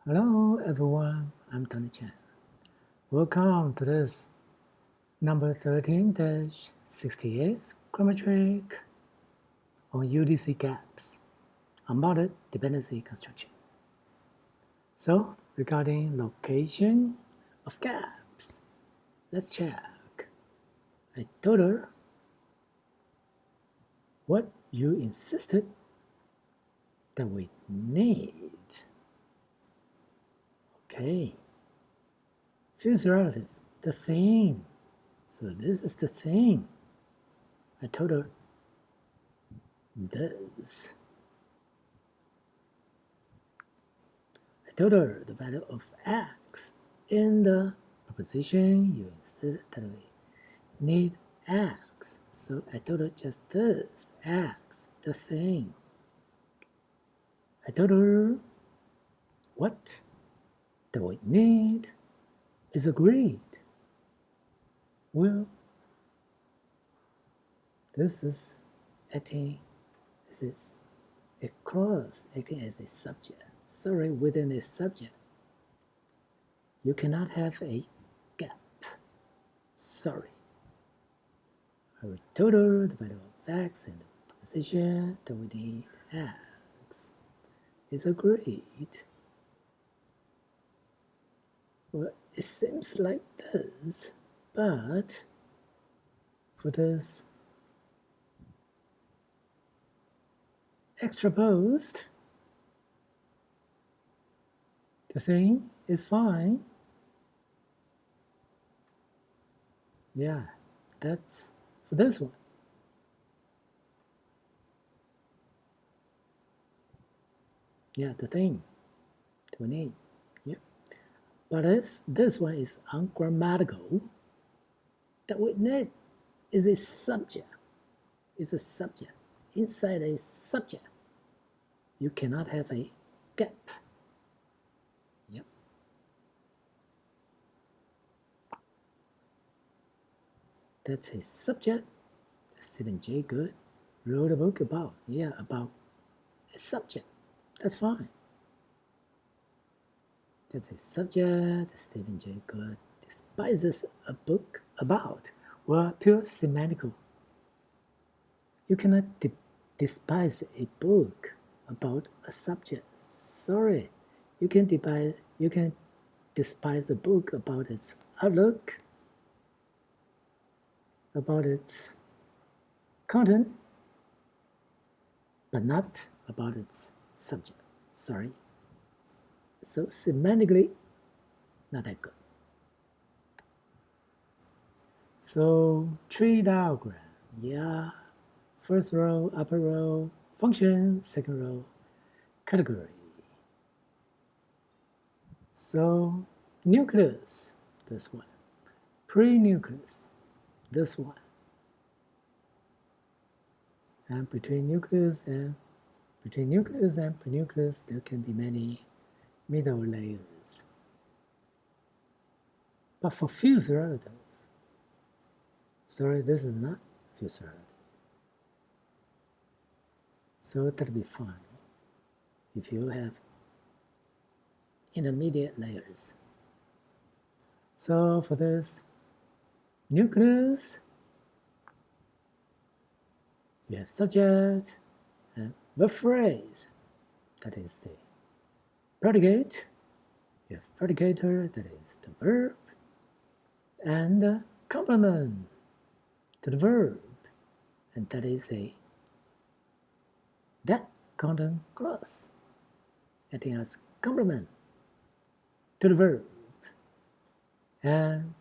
Hello everyone, I'm Tony Chan. Welcome to this number 13-68th grammar trick on UDC gaps, unbounded dependency construction. So, regarding location of gaps, let's check. I told her what you insisted that we need. Okay. Feels relative, the thing. So this is the thing. I told her this. I told her the value of x in the proposition. You insisted that we need x. So I told her just this, x, the thing. I told her what that we need is agreed. Well, this is acting as a clause, acting as a subject. Sorry, within a subject, you cannot have a gap. Sorry. I told her the value of x and the proposition that we need x is agreed. Well, it seems like this, but for this extraposed, the thing is fine. Yeah, that's for this one. Yeah, the thing that we need. Yeah. But this one is ungrammatical. That we need is a subject. Is a subject. Inside a subject, you cannot have a gap. Yep. That's a subject. Stephen J. Good wrote a book about. Yeah, about a subject. That's fine. That's a subject Stephen J. Good despises a book about. Well, pure semantical. You cannot despise a book about a subject. Sorry, you can despise a book about its outlook, about its content, but not about its subject. Sorry. So semantically, not that good. So tree diagram, yeah. First row, upper row, function, second row, category. So nucleus, this one. Pre-nucleus, this one. And between nucleus and prenucleus, there can be many middle layers. But for fused relative, sorry, this is not fused relative. So that'll be fine if you have intermediate layers. So for this nucleus, you have subject and verb phrase, that is the predicate. You have predicator, that is the verb, and the complement to the verb, and that is that content clause acting as complement to the verb, and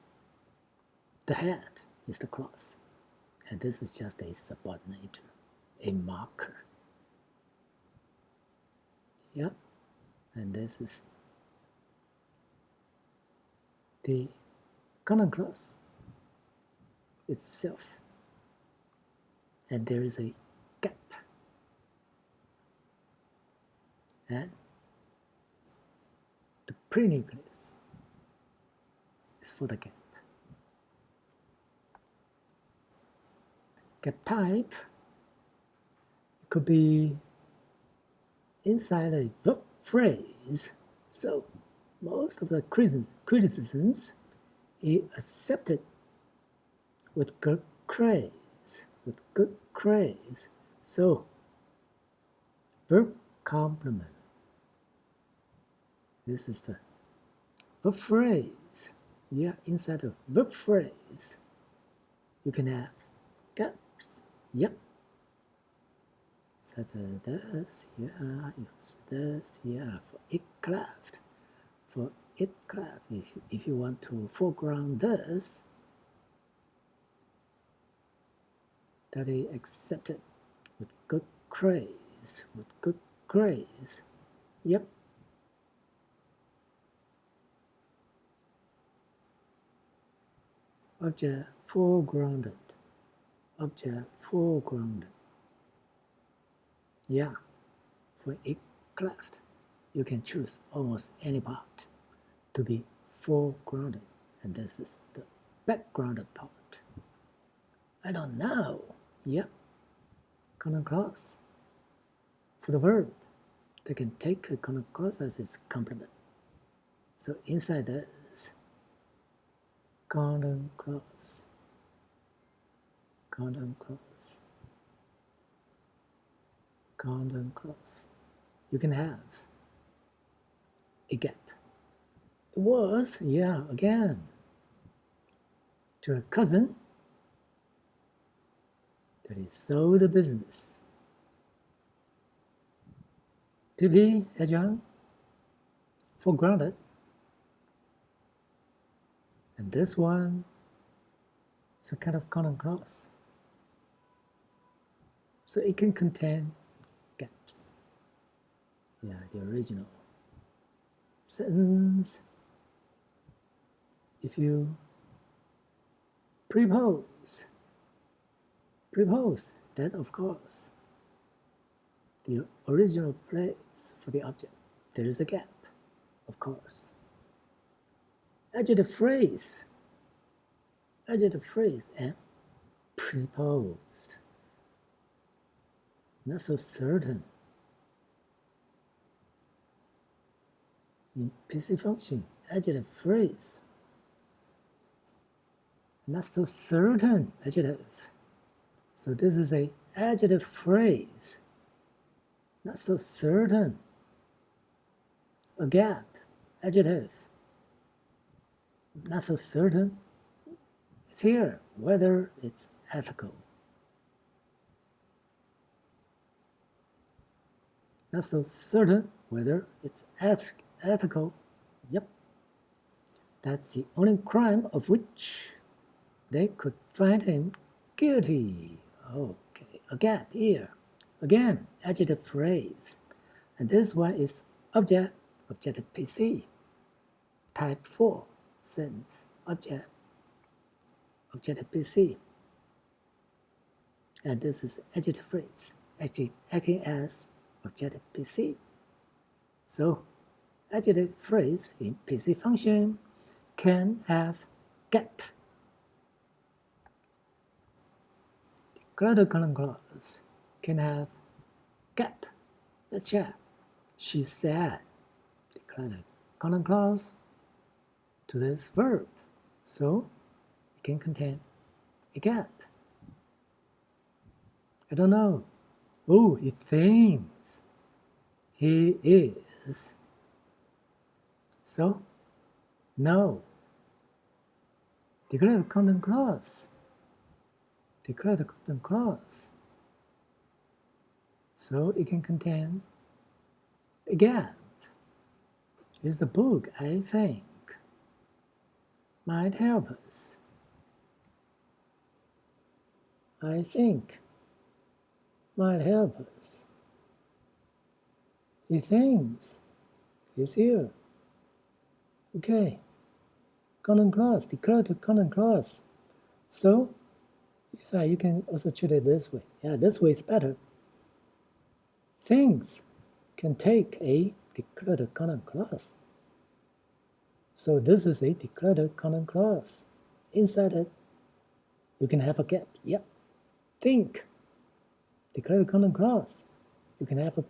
the head is the clause, and this is just a subordinator, a marker. Yep, and this is the content clause itself, and there is a gap, and the prenucleus is for the gap. Gap type, it could be inside a verb phrase, So most of the criticisms he accepted with good praise, So verb complement. This is the verb phrase. Yeah, inside of verb phrase, you can have gaps. Yep. Such as this, yeah, use this, yeah, for it cleft. For it cleft, if you want to foreground this, that he accepted with good grace, Yep. Object foregrounded. Yeah, for it cleft, you can choose almost any part to be foregrounded, and this is the backgrounded part. I don't know. Yep. Common clause. For the verb, they can take a common clause as its complement. So inside this, common clause. You can have a gap. It was, yeah, again, to a cousin that he sold the business. To be as young, foregrounded. And this one is a kind of common clause. So it can contain gaps. Yeah, the original sentence. If you prepose, then of course, the original place for the object, there is a gap, of course. Adjective phrase and preposed. Not so certain. In PC function, adjective phrase. Not so certain adjective. So this is a adjective phrase. Not so certain. A gap, adjective. Not so certain. It's here, whether it's ethical. Not so certain whether it's ethical. Yep. That's the only crime of which they could find him guilty. Okay, a gap here. Again, adjective phrase. And this one is objective PC. Type 4 sentence, objective PC. And this is adjective phrase, actually acting as objective PC. So, adjective phrase in PC function can have gap. Declarative common clause can have gap. Let's check. She said. Declarative common clause to this verb. So, it can contain a gap. I don't know. Oh, he thinks he is. So, no. Declarative common clause. So it can contain a gap. Here's the book, I think, might help us. I think might help us. He thinks he's here. Okay. Common clause, declarative common clause. So, yeah, you can also treat it this way. Yeah, this way is better. Things can take a declarative common clause. So this is a declarative common clause. Inside it, you can have a gap. Yep. Think. Declarative common clause. You can have a